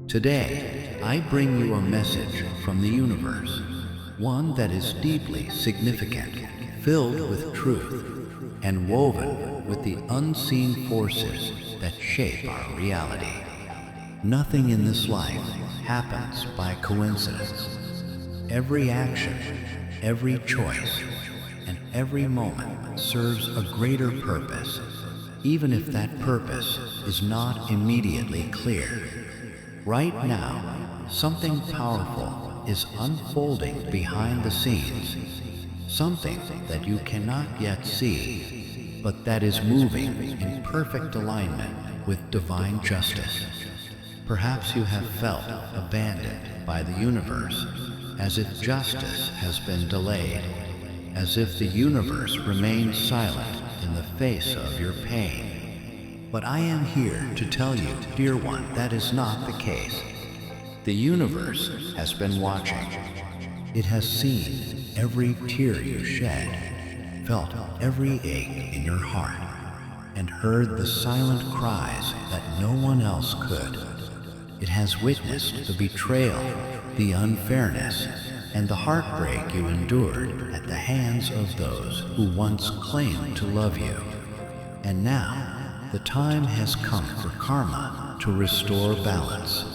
Today, I bring you a message from the universe, one that is deeply significant, filled with truth, and woven with the unseen forces that shape our reality. Nothing in this life happens by coincidence. Every action, every choice, and every moment serves a greater purpose, even if that purpose is not immediately clear. Right now, something powerful is unfolding behind the scenes, something that you cannot yet see, but that is moving in perfect alignment with divine justice. Perhaps you have felt abandoned by the universe, as if justice has been delayed, as if the universe remains silent in the face of your pain. But I am here to tell you, dear one, that is not the case. The universe has been watching. It has seen every tear you shed, felt every ache in your heart, and heard the silent cries that no one else could. It has witnessed the betrayal, the unfairness, and the heartbreak you endured at the hands of those who once claimed to love you. And now, the time has come for karma to restore balance.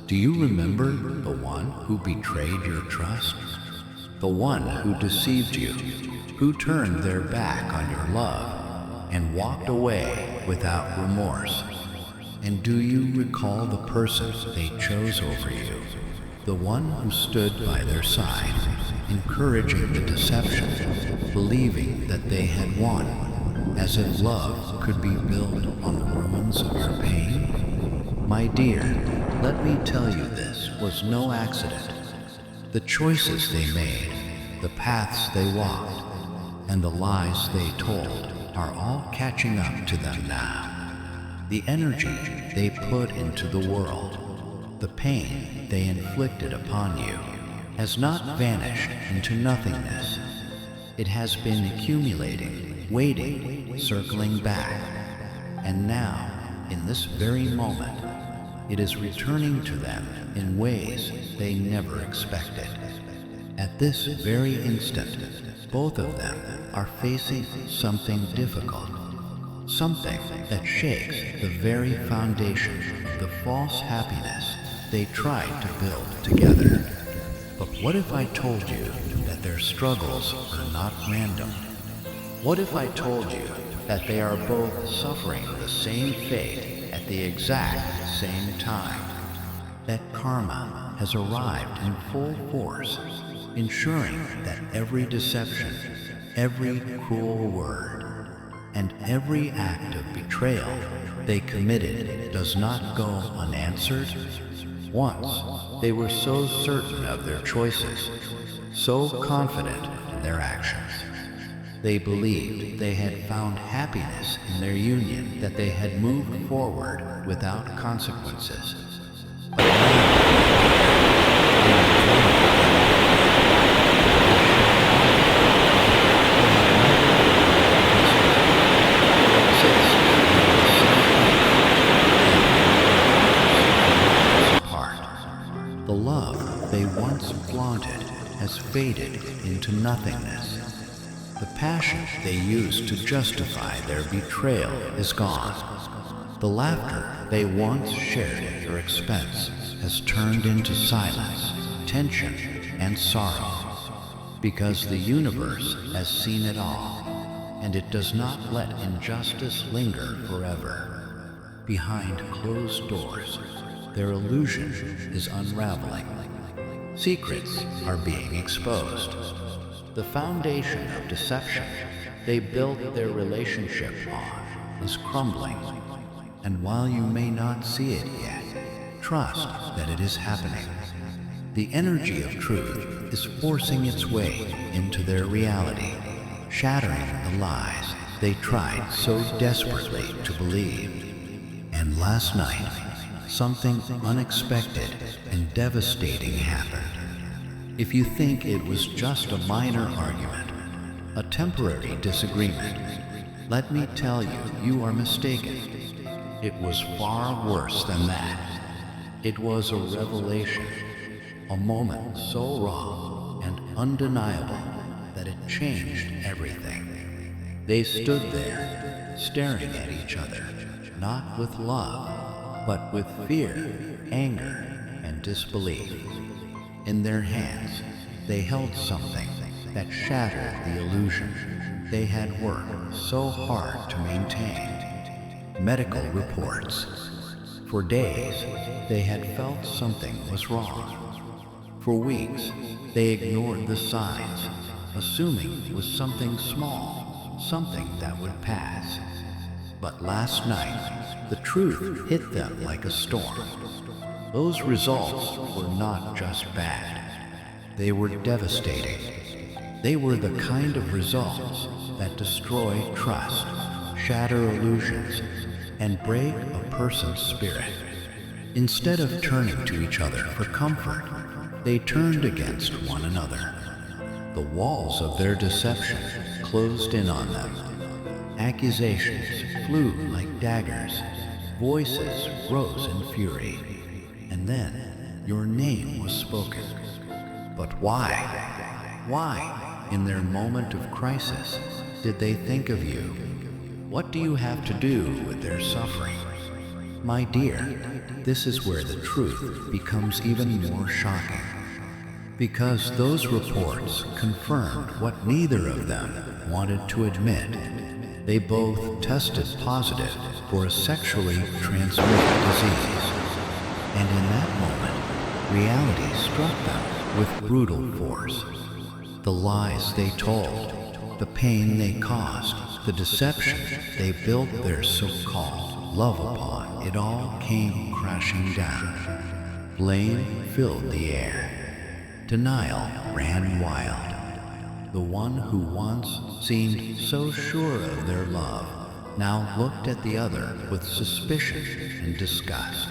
Do you remember the one who betrayed your trust? The one who deceived you, who turned their back on your love and walked away without remorse? And do you recall the person they chose over you? The one who stood by their side, encouraging the deception, believing that they had won, as if love could be built on the ruins of your pain? My dear, let me tell you, this was no accident. The choices they made, the paths they walked, and the lies they told are all catching up to them now. The energy they put into the world, the pain they inflicted upon you, has not vanished into nothingness. It has been accumulating, waiting, circling back. And now, in this very moment, it is returning to them in ways they never expected. At this very instant, both of them are facing something difficult, something that shakes the very foundation of the false happiness they tried to build together. But what if I told you that their struggles are not random? What if I told you that they are both suffering the same fate at the exact same time? That karma has arrived in full force, ensuring that every deception, every cruel word, and every act of betrayal they committed does not go unanswered? Once, they were so certain of their choices, so confident in their actions. They believed they had found happiness in their union, that they had moved forward without consequences. But the love they once flaunted has faded into nothingness. The passion they used to justify their betrayal is gone. The laughter they once shared at your expense has turned into silence, tension, and sorrow. Because the universe has seen it all, and it does not let injustice linger forever. Behind closed doors, their illusion is unraveling. Secrets are being exposed. The foundation of deception they built their relationship on is crumbling. And while you may not see it yet, trust that it is happening. The energy of truth is forcing its way into their reality, shattering the lies they tried so desperately to believe. And last night, something unexpected and devastating happened. If you think it was just a minor argument, a temporary disagreement, let me tell you, you are mistaken. It was far worse than that. It was a revelation, a moment so raw and undeniable that it changed everything. They stood there, staring at each other, not with love, but with fear, anger, and disbelief. In their hands, they held something that shattered the illusion they had worked so hard to maintain. Medical reports. For days, they had felt something was wrong. For weeks, they ignored the signs, assuming it was something small, something that would pass. But last night, the truth hit them like a storm. Those results were not just bad. They were devastating. They were the kind of results that destroy trust, shatter illusions, and break a person's spirit. Instead of turning to each other for comfort, they turned against one another. The walls of their deception closed in on them. Accusations flew like daggers. Voices rose in fury. And then your name was spoken. But why? Why, in their moment of crisis, did they think of you? What do you have to do with their suffering? My dear, this is where the truth becomes even more shocking. Because those reports confirmed what neither of them wanted to admit. They both tested positive for a sexually transmitted disease. And in that moment, reality struck them with brutal force. The lies they told, the pain they caused, the deception they built their so-called love upon, it all came crashing down. Blame filled the air. Denial ran wild. The one who once seemed so sure of their love now looked at the other with suspicion and disgust.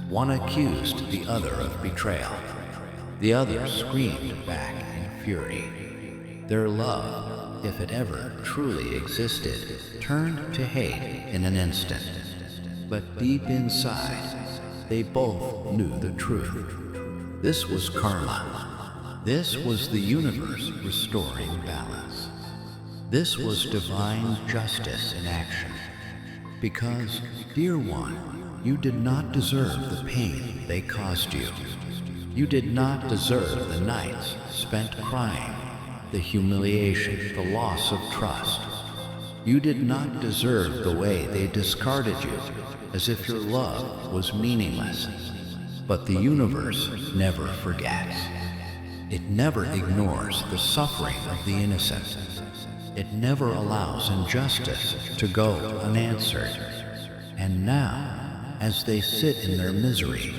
One accused the other of betrayal. The other screamed back in fury. Their love, if it ever truly existed, turned to hate in an instant. But deep inside, they both knew the truth. This was karma. This was the universe restoring balance. This was divine justice in action. Because, dear one, you did not deserve the pain they caused you. You did not deserve the nights spent crying, the humiliation, the loss of trust. You did not deserve the way they discarded you, as if your love was meaningless. But the universe never forgets. It never ignores the suffering of the innocent. It never allows injustice to go unanswered. And now, as they sit in their misery,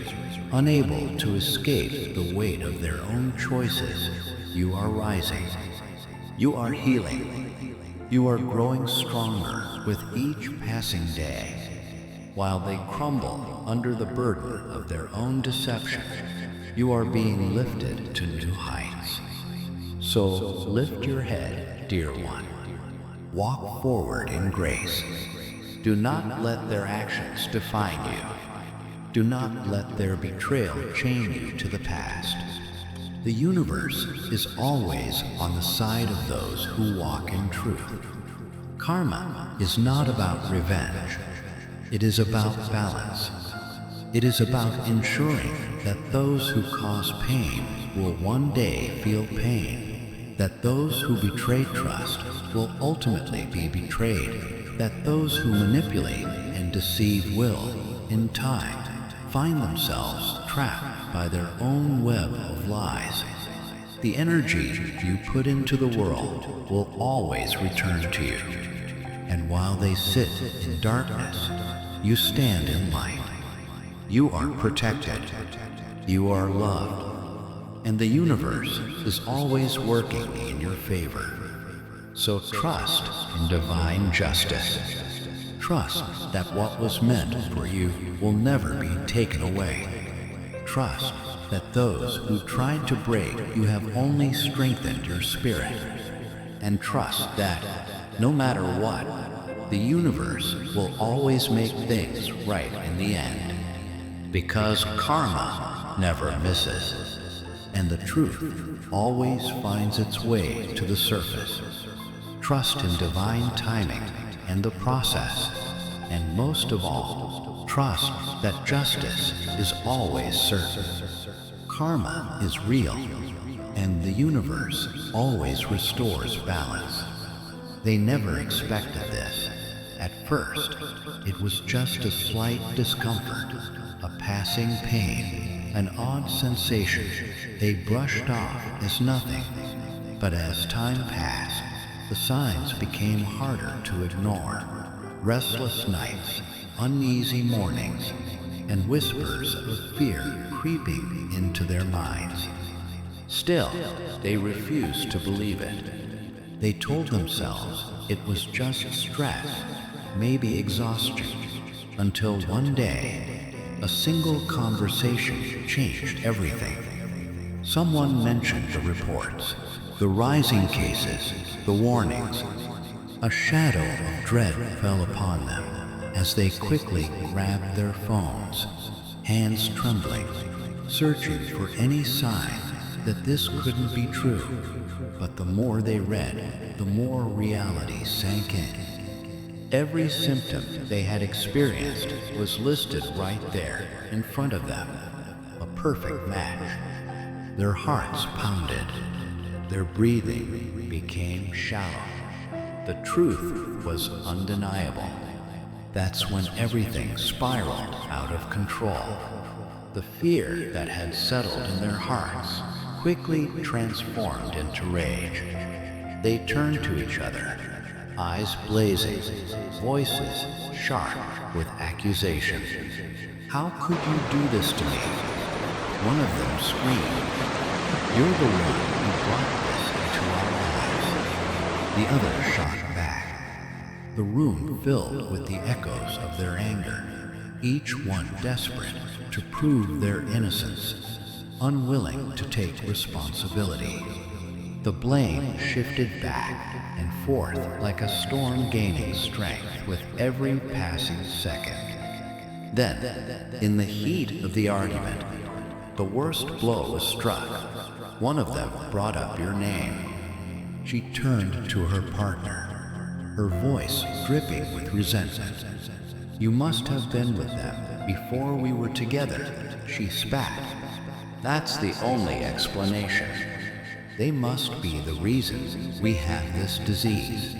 unable to escape the weight of their own choices, you are rising. You are healing. You are growing stronger with each passing day. While they crumble under the burden of their own deception, you are being lifted to new heights. So lift your head, dear one. Walk forward in grace. Do not let their actions define you. Do not let their betrayal chain you to the past. The universe is always on the side of those who walk in truth. Karma is not about revenge. It is about balance. It is about ensuring that those who cause pain will one day feel pain, that those who betray trust will ultimately be betrayed, that those who manipulate and deceive will, in time, find themselves trapped by their own web of lies. The energy you put into the world will always return to you. And while they sit in darkness, you stand in light. You are protected. You are loved. And the universe is always working in your favor. So trust in divine justice. Trust that what was meant for you will never be taken away. Trust that those who tried to break you have only strengthened your spirit. And trust that, no matter what, the universe will always make things right in the end. because karma never misses, and the truth always finds its way to the surface. Trust in divine timing and the process, and most of all, trust that justice is always certain. Karma is real, and the universe always restores balance. They never expected this. At first, it was just a slight discomfort, a passing pain, an odd sensation they brushed off as nothing. But as time passed, the signs became harder to ignore. Restless nights, uneasy mornings, and whispers of fear creeping into their minds. Still, they refused to believe it. They told themselves it was just stress, maybe exhaustion, until one day, a single conversation changed everything. Someone mentioned the reports, the rising cases, the warnings. A shadow of dread fell upon them as they quickly grabbed their phones, hands trembling, searching for any sign that this couldn't be true. But the more they read, the more reality sank in. Every symptom they had experienced was listed right there in front of them, a perfect match. Their hearts pounded, their breathing became shallow. The truth was undeniable. That's when everything spiraled out of control. The fear that had settled in their hearts quickly transformed into rage. They turned to each other, eyes blazing, voices sharp with accusation. "How could you do this to me?" One of them screamed. "You're the one who brought this into our lives." The other shot back. The room filled with the echoes of their anger, each one desperate to prove their innocence, unwilling to take responsibility. The blame shifted back and forth like a storm gaining strength with every passing second. Then, in the heat of the argument, the worst blow was struck. One of them brought up your name. She turned to her partner, her voice dripping with resentment. "You must have been with them before we were together," she spat. "That's the only explanation. They must be the reason we have this disease."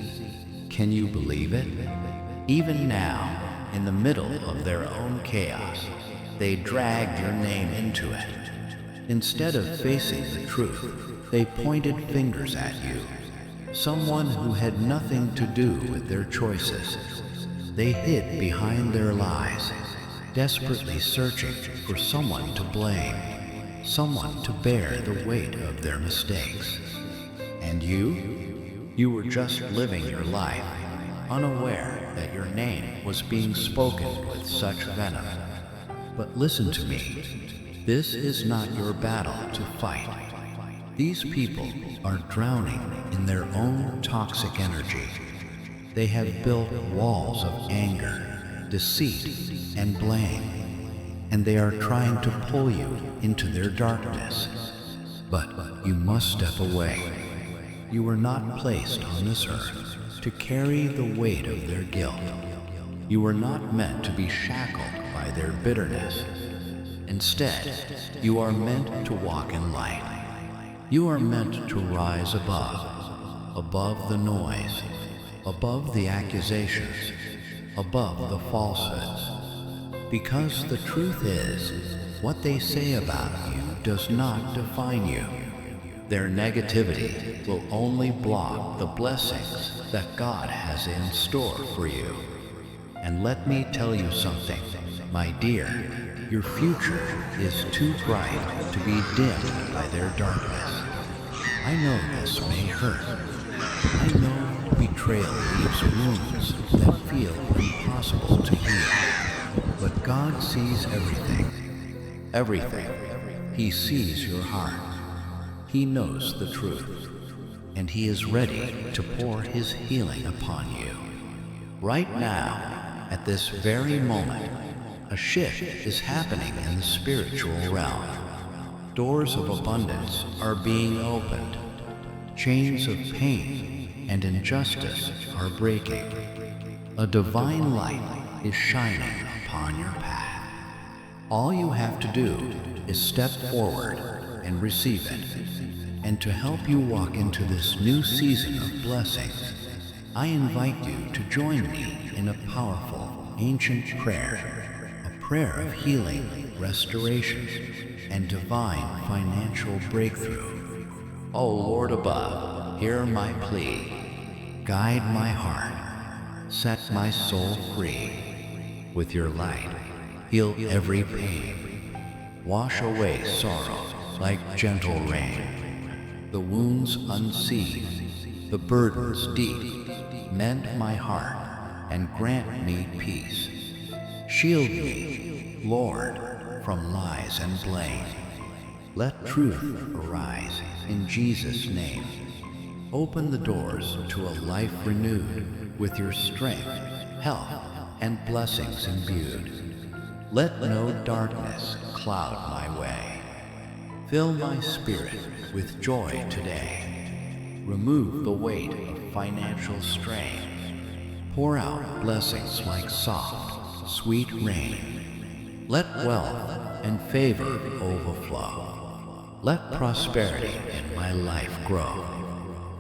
Can you believe it? Even now, in the middle of their own chaos, they dragged your name into it. Instead of facing the truth, they pointed fingers at you, someone who had nothing to do with their choices. They hid behind their lies, desperately searching for someone to blame, someone to bear the weight of their mistakes. And you were just living your life, unaware that your name was being spoken with such venom. But listen to me, this is not your battle to fight. These people are drowning in their own toxic energy. They have built walls of anger, deceit, and blame, and they are trying to pull you into their darkness. But you must step away. You were not placed on this earth to carry the weight of their guilt. You were not meant to be shackled by their bitterness. Instead, you are meant to walk in light. You are meant to rise above the noise, above the accusations, above the falsehoods. Because the truth is, what they say about you does not define you. Their negativity will only block the blessings that God has in store for you. And let me tell you something, my dear, your future is too bright to be dimmed by their darkness. I know this may hurt. I know betrayal leaves wounds that feel impossible to heal. But God sees everything. Everything. He sees your heart. He knows the truth. And He is ready to pour His healing upon you. Right now, at this very moment, A shift is happening in the spiritual realm. Doors of abundance are being opened. Chains of pain and injustice are breaking. A divine light is shining upon your path. All you have to do is step forward and receive it. And to help you walk into this new season of blessings, I invite you to join me in a powerful, ancient prayer. A prayer of healing, restoration, and divine financial breakthrough. O Lord above, hear my plea. Guide my heart. Set my soul free. With your light, heal every pain. Wash away sorrow like gentle rain. The wounds unseen, the burdens deep. Mend my heart and grant me peace. Shield me, Lord, from lies and blame. Let truth arise in Jesus' name. Open the doors to a life renewed with your strength, health, and blessings imbued. Let no darkness cloud my way. Fill my spirit with joy today. Remove the weight of financial strain. Pour out blessings like soft, sweet rain. Let wealth and favor overflow. Let prosperity in my life grow,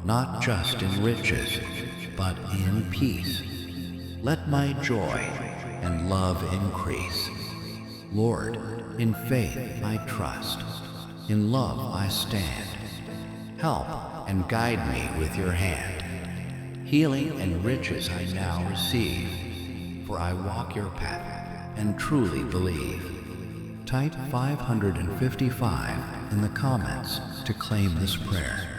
not just in riches, but in peace. Let my joy and love increase. Lord, in faith I trust, in love I stand. Help and guide me with your hand. Healing and riches I now receive, for I walk your path and truly believe. Type 555 in the comments to claim this prayer.